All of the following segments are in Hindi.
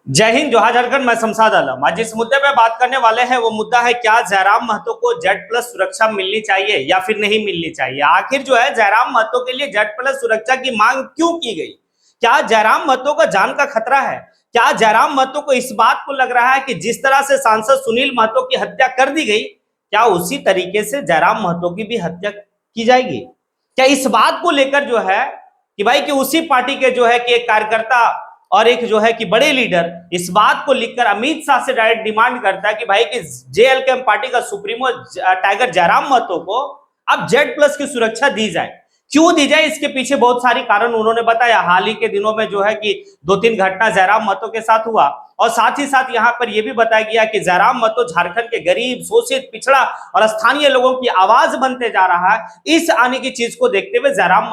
जय हिंद, जोहार झारखंड। मैं शमशाद आलम। आज जिस मुद्दे पे बात करने वाले हैं वो मुद्दा है, क्या जयराम महतो को जेड प्लस सुरक्षा मिलनी चाहिए या फिर नहीं मिलनी चाहिए। आखिर जो है जयराम महतो के लिए जेड प्लस सुरक्षा की मांग क्यों की गई। क्या जयराम महतो का जान का खतरा है। क्या जयराम महतो को इस बात को लग रहा है कि जिस तरह से सांसद सुनील महतो की हत्या कर दी गई, क्या उसी तरीके से जयराम महतो की भी हत्या की जाएगी। क्या इस बात को लेकर जो है कि भाई कि उसी पार्टी के जो है कि एक कार्यकर्ता और एक जो है कि बड़े लीडर इस बात को लिखकर अमित शाह से डायरेक्ट डिमांड करता है कि भाई कि जेएलके पार्टी का सुप्रीमो टाइगर जयराम महतो को अब जेड प्लस की सुरक्षा दी जाए। क्यों दी जाए, इसके पीछे बहुत सारी कारण उन्होंने बताया। हाल ही के दिनों में जो है कि 2-3 घटना जयराम महतो के साथ हुआ और साथ ही साथ यहाँ पर यह भी बताया गया कि जयराम महतो झारखंड के गरीब, शोषित, पिछड़ा और स्थानीय लोगों की आवाज बनते जा रहा है। इस आने की चीज को देखते हुए जयराम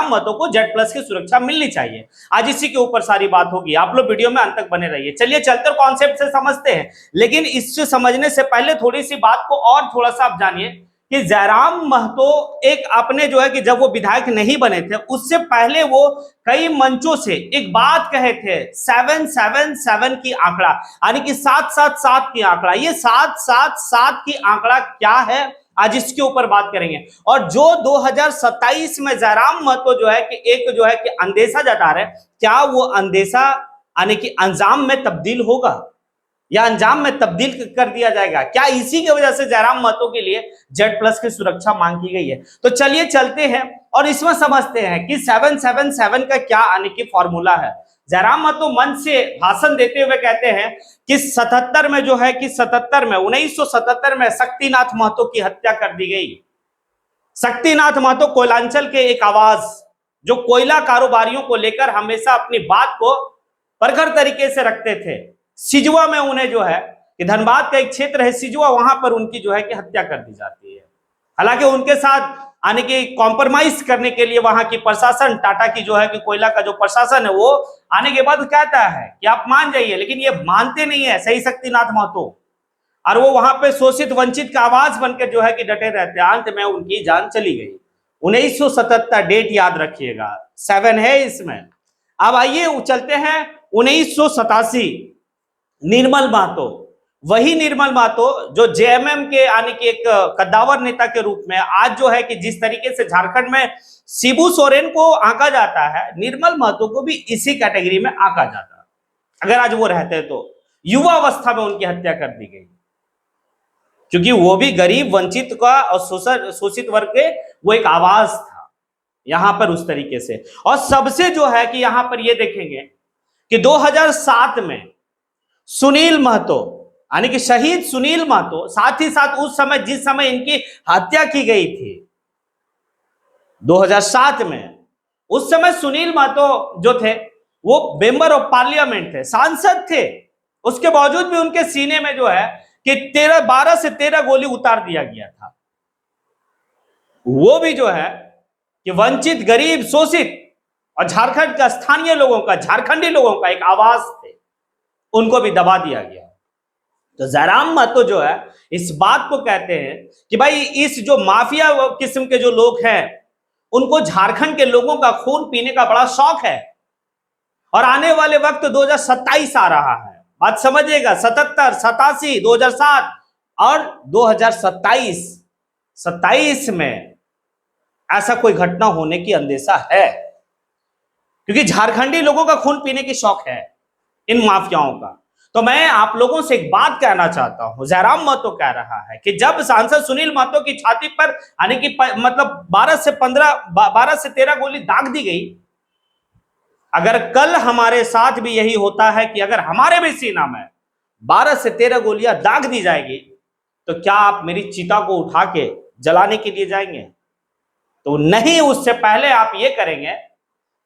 महतो को जेड प्लस की सुरक्षा मिलनी चाहिए। आज इसी के ऊपर सारी बात होगी। आप लोग वीडियो में अंत तक बने रहिए। चलिए चलते कॉन्सेप्ट से समझते हैं, लेकिन इससे समझने से पहले थोड़ी सी बात को और थोड़ा सा आप जानिए कि जयराम महतो एक अपने जो है कि जब वो विधायक नहीं बने थे उससे पहले वो कई मंचों से एक बात कहे थे, 777 की आंकड़ा, यानी कि 777 की आंकड़ा। ये 777 की आंकड़ा क्या है, आज इसके ऊपर बात करेंगे। और जो 2027 में जयराम महतो जो है कि एक जो है कि अंदेशा जता रहे, क्या वो अंदेशा यानी कि अंजाम में तब्दील होगा या अंजाम में तब्दील कर दिया जाएगा। क्या इसी की वजह से जयराम महतो के लिए जेड प्लस की सुरक्षा मांग की गई है। तो चलिए चलते हैं और इसमें समझते हैं कि 777 का क्या यानी कि फॉर्मूला है। जयराम महतो मंच से भाषण देते हुए कहते हैं कि 77 में जो है कि 1977 में शक्तिनाथ महतो की हत्या कर दी गई। शक्तिनाथ महतो कोयलांचल के एक आवाज, जो कोयला कारोबारियों को लेकर हमेशा अपनी बात को प्रखर तरीके से रखते थे। सिजवा में उन्हें जो है कि धनबाद का एक क्षेत्र है सिजवा, वहां पर उनकी जो है कि हत्या कर दी जाती है। हालांकि उनके साथ आने की कॉम्प्रोमाइज करने के लिए वहां की प्रशासन, टाटा की जो है कि कोयला का जो प्रशासन है, वो आने के बाद कहता है कि आप मान जाइए, लेकिन ये मानते नहीं है सही शक्तिनाथ महतो, और वो वहां पे शोषित वंचित का आवाज बनकर जो है कि डटे रहते हैं। अंत में उनकी जान चली गई। 1977 डेट याद रखिएगा, 7 है इसमें। अब आइए चलते हैं 1987। निर्मल महतो, वही निर्मल महतो जो जेएमएम के यानी कि एक कद्दावर नेता के रूप में आज जो है कि जिस तरीके से झारखंड में शिबू सोरेन को आंका जाता है, निर्मल महतो को भी इसी कैटेगरी में आंका जाता। अगर आज वो रहते तो युवा अवस्था में उनकी हत्या कर दी गई, क्योंकि वो भी गरीब, वंचित का और शोषित वर्ग के वो एक आवाज था यहां पर उस तरीके से। और सबसे जो है कि यहां पर ये देखेंगे कि 2007 में सुनील महतो यानी कि शहीद सुनील महतो, साथ ही साथ उस समय जिस समय इनकी हत्या की गई थी 2007 में, उस समय सुनील महतो जो थे वो मेंबर ऑफ पार्लियामेंट थे, सांसद थे। उसके बावजूद भी उनके सीने में जो है कि 12 से 13 गोली उतार दिया गया था। वो भी जो है कि वंचित, गरीब, शोषित और झारखंड का स्थानीय लोगों का, झारखंडी लोगों का एक आवाज थे, उनको भी दबा दिया गया। तो जयराम महतो जो है इस बात को कहते हैं कि भाई इस जो माफिया किस्म के जो लोग हैं, उनको झारखंड के लोगों का खून पीने का बड़ा शौक है। और आने वाले वक्त 2027 आ रहा है, बात समझिएगा, 77, 87, 2007 और 2027 में ऐसा कोई घटना होने की अंदेशा है, क्योंकि झारखंडी लोगों का खून पीने की शौक है इन माफियाओं का। तो मैं आप लोगों से एक बात कहना चाहता हूं, जयराम महतो कह रहा है कि जब सांसद सुनील महतो की छाती पर यानी कि मतलब 12 से 13 गोली दाग दी गई, अगर कल हमारे साथ भी यही होता है कि अगर हमारे भी सीना में 12 से 13 गोलियां दाग दी जाएगी, तो क्या आप मेरी चिता को उठा के जलाने के लिए जाएंगे? तो नहीं, उससे पहले आप ये करेंगे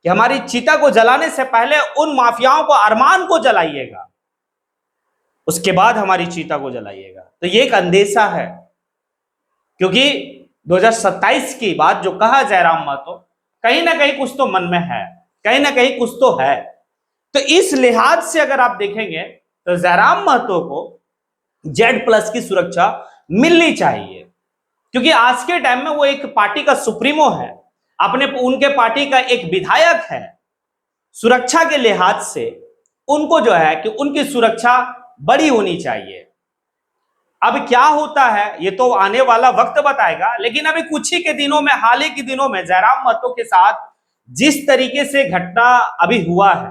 कि हमारी चिता को जलाने से पहले उन माफियाओं को, अरमान को जलाइएगा, उसके बाद हमारी चीता को जलाइएगा। तो ये एक अंदेशा है, क्योंकि 2027 की बात जो कहा जयराम महतो, कहीं ना कहीं कुछ तो मन में है, कहीं ना कहीं कुछ तो है। तो इस लिहाज से अगर आप देखेंगे तो जयराम महतो को जेड प्लस की सुरक्षा मिलनी चाहिए, क्योंकि आज के टाइम में वो एक पार्टी का सुप्रीमो है, उनके पार्टी का एक विधायक है। सुरक्षा के लिहाज से उनको जो है कि उनकी सुरक्षा बड़ी होनी चाहिए। अब क्या होता है ये तो आने वाला वक्त बताएगा, लेकिन अभी कुछ ही के दिनों में, हाल ही के दिनों में जयराम महतो के साथ जिस तरीके से घटना अभी हुआ है,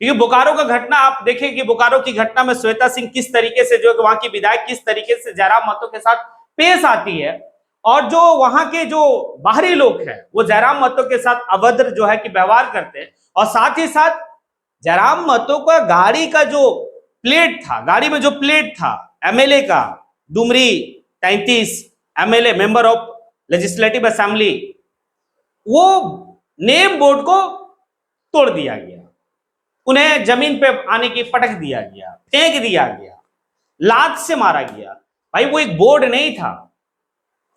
क्योंकि बोकारो का घटना आप देखें कि बोकारो की घटना में श्वेता सिंह किस तरीके से, जो वहां की विधायक किस तरीके से जयराम महतो के साथ पेश आती है, और जो वहां के जो बाहरी लोग हैं वो जयराम महतो के साथ अभद्र जो है कि व्यवहार करते हैं। और साथ ही साथ जयराम महतो का गाड़ी का जो प्लेट था, गाड़ी में जो प्लेट था एमएलए का, Dumri 33 MLA, member of legislative assembly, वो नेम बोर्ड को तोड़ दिया गया, उन्हें जमीन पे आने की पटक दिया गया, फेंक दिया गया, लात से मारा गया। भाई वो एक बोर्ड नहीं था,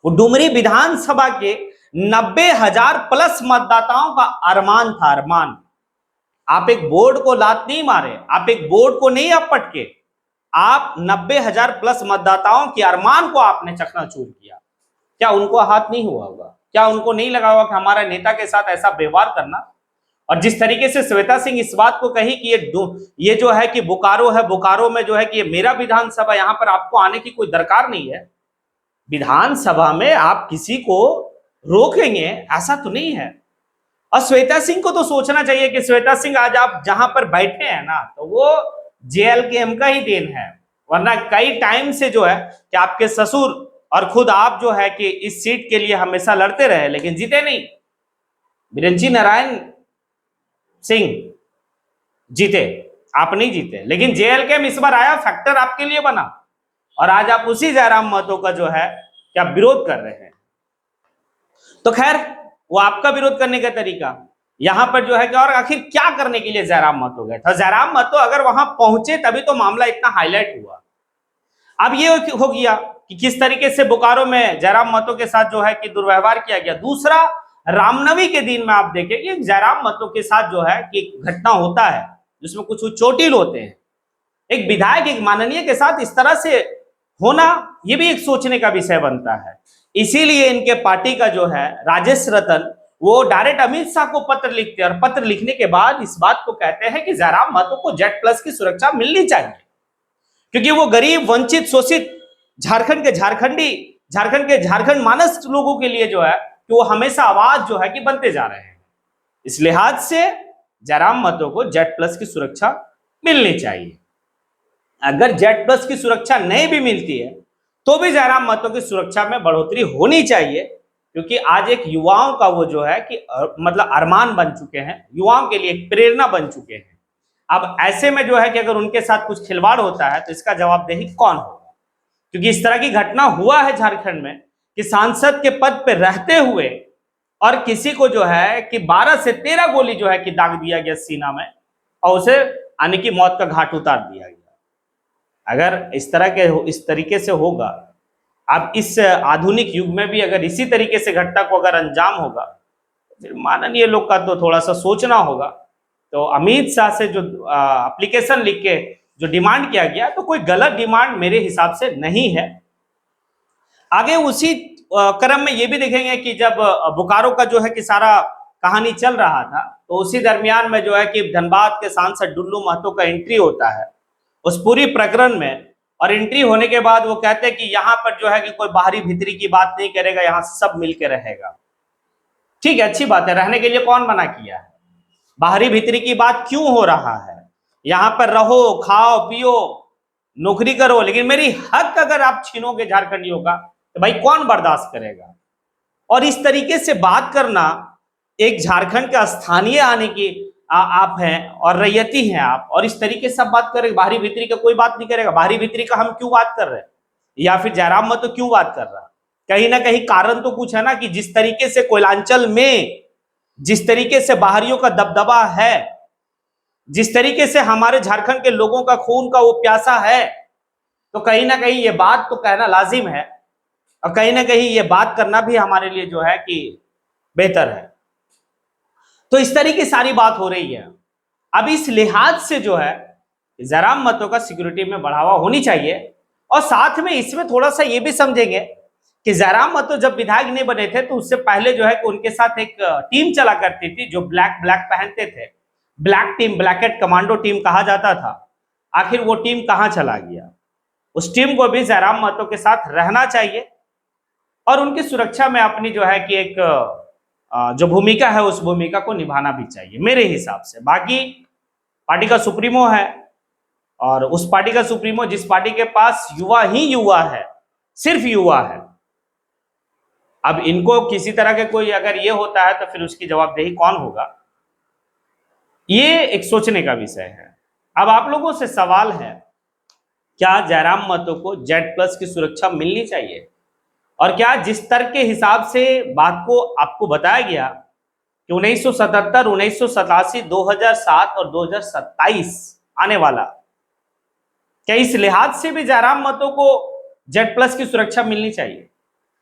वो डुमरी विधानसभा के 90,000 प्लस मतदाताओं का अरमान था, अरमान। आप एक बोर्ड को लात नहीं मारे, आप एक बोर्ड को नहीं आप पटके, आप 90,000 प्लस मतदाताओं के अरमान को आपने चकनाचूर किया। क्या उनको हाथ नहीं हुआ होगा? क्या उनको नहीं लगा होगा कि हमारा नेता के साथ ऐसा व्यवहार करना? और जिस तरीके से श्वेता सिंह इस बात को कही कि ये जो है कि बोकारो है, बोकारो में जो है कि ये मेरा विधानसभा, यहां पर आपको आने की कोई दरकार नहीं है, विधानसभा में आप किसी को रोकेंगे, ऐसा तो नहीं है। और श्वेता सिंह को तो सोचना चाहिए कि श्वेता सिंह आज आप जहां पर बैठे हैं ना, तो वो जेएलकेएम का ही देन है, वरना कई टाइम से जो है कि आपके ससुर और खुद आप जो है कि इस सीट के लिए हमेशा लड़ते रहे, लेकिन जीते नहीं। बिरंची नारायण सिंह जीते, आप नहीं जीते, लेकिन जेएलकेएम इस बार आया, फैक्टर आपके लिए बना, और आज आप उसी जयराम महतो का जो है क्या विरोध कर रहे हैं। तो खैर वो आपका विरोध करने का तरीका यहां पर जो है कि, और आखिर क्या करने के लिए जयराम महतो गए था? जयराम महतो अगर वहां पहुंचे तभी तो मामला इतना हाईलाइट हुआ। अब ये हो गया कि किस तरीके से बोकारो में जयराम महतो के साथ जो है कि दुर्व्यवहार किया गया। दूसरा, रामनवमी के दिन में आप देखें कि जयराम महतो के साथ जो है कि घटना होता है जिसमें कुछ चोटिल होते हैं। एक विधायक, एक माननीय के साथ इस तरह से होना, ये भी एक सोचने का विषय बनता है। इसीलिए इनके पार्टी का जो है राजेश रतन, वो डायरेक्ट अमित शाह को पत्र लिखते हैं, और पत्र लिखने के बाद इस बात को कहते हैं कि जयराम महतो को जेड+ की सुरक्षा मिलनी चाहिए, क्योंकि वो गरीब, वंचित, शोषित झारखंड के झारखंड मानस लोगों के लिए जो है कि वो हमेशा आवाज जो है कि बनते जा रहे हैं। इस लिहाज से जयराम महतो को जेड+ की सुरक्षा मिलनी चाहिए। अगर जेड+ की सुरक्षा नहीं भी मिलती है तो भी जयराम महतो की सुरक्षा में बढ़ोतरी होनी चाहिए, क्योंकि आज एक युवाओं का वो जो है कि मतलब अरमान बन चुके हैं, युवाओं के लिए एक प्रेरणा बन चुके हैं। अब ऐसे में जो है कि अगर उनके साथ कुछ खिलवाड़ होता है तो इसका जवाबदेही कौन होगा? क्योंकि इस तरह की घटना हुआ है झारखंड में कि सांसद के पद पर रहते हुए और किसी को जो है कि 12 से 13 गोली जो है कि दाग दिया गया सीना में, और उसे आने की मौत का घाट उतार दिया गया। अगर इस तरीके से होगा, अब इस आधुनिक युग में भी अगर इसी तरीके से घटना को अगर अंजाम होगा, फिर माननीय लोग का तो थोड़ा सा सोचना होगा। तो अमित शाह से जो एप्लीकेशन लिख के जो डिमांड किया गया, तो कोई गलत डिमांड मेरे हिसाब से नहीं है। आगे उसी क्रम में ये भी देखेंगे कि जब बोकारो का जो है कि सारा कहानी चल रहा था, तो उसी दरमियान में जो है कि धनबाद के सांसद डुल्लू महतो का एंट्री होता है उस पूरी प्रकरण में। और एंट्री होने के बाद वो कहते हैं कि यहाँ पर जो है कि कोई बाहरी भीतरी की बात नहीं करेगा, यहाँ सब मिलकर रहेगा। ठीक है, अच्छी बात है, रहने के लिए कौन मना किया है? बाहरी भीतरी की बात क्यों हो रहा है? यहाँ पर रहो, खाओ पियो, नौकरी करो, लेकिन मेरी हक अगर आप छीनोगे झारखंडियों का, तो भाई कौन बर्दाश्त करेगा? और इस तरीके से बात करना, एक झारखंड का स्थानीय आने की आप हैं और रैयती हैं आप, और इस तरीके से बात करेंगे, बाहरी भीतरी का कोई बात नहीं करेगा। बाहरी भीतरी का हम क्यों बात कर रहे हैं, या फिर जयराम महतो क्यों बात कर रहा है? कहीं ना कहीं कारण तो कुछ है ना, कि जिस तरीके से कोयलांचल में जिस तरीके से बाहरियों का दबदबा है, जिस तरीके से हमारे झारखंड के लोगों का खून का वो प्यासा है, तो कहीं ना कहीं ये बात तो कहना लाजिम है, और कहीं ना कहीं ये बात करना भी हमारे लिए जो है कि बेहतर है। तो इस तरह की सारी बात हो रही है। अब इस लिहाज से जो है जयराम महतो का सिक्योरिटी में बढ़ावा होनी चाहिए, और साथ में इसमें थोड़ा सा ये भी समझेंगे कि जयराम महतो जब विधायक नहीं बने थे तो उससे पहले जो है कि उनके साथ एक टीम चला करती थी जो ब्लैक पहनते थे, ब्लैक टीम, ब्लैकेट कमांडो टीम कहा जाता था, आखिर वो टीम कहां चला गया? उस टीम को भी जयराम महतो के साथ रहना चाहिए और उनकी सुरक्षा में अपनी जो है कि एक जो भूमिका है उस भूमिका को निभाना भी चाहिए मेरे हिसाब से। बाकी पार्टी का सुप्रीमो है और उस पार्टी का सुप्रीमो जिस पार्टी के पास युवा ही युवा है, सिर्फ युवा है, अब इनको किसी तरह के कोई अगर ये होता है तो फिर उसकी जवाबदेही कौन होगा? ये एक सोचने का विषय है। अब आप लोगों से सवाल है, क्या जयराम महतो को Z+ की सुरक्षा मिलनी चाहिए? और क्या जिस तर्क के हिसाब से बात को आपको बताया गया कि 1977, 1987, 2007 और 2027 आने वाला, क्या इस लिहाज से भी जयराम महतो को Z+ की सुरक्षा मिलनी चाहिए?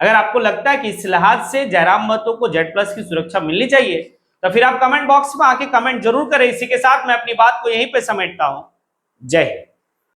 अगर आपको लगता है कि इस लिहाज से जयराम महतो को Z+ की सुरक्षा मिलनी चाहिए तो फिर आप कमेंट बॉक्स में आके कमेंट जरूर करें। इसी के साथ मैं अपनी बात को यहीं पे समेटता हूं। जय हिंद।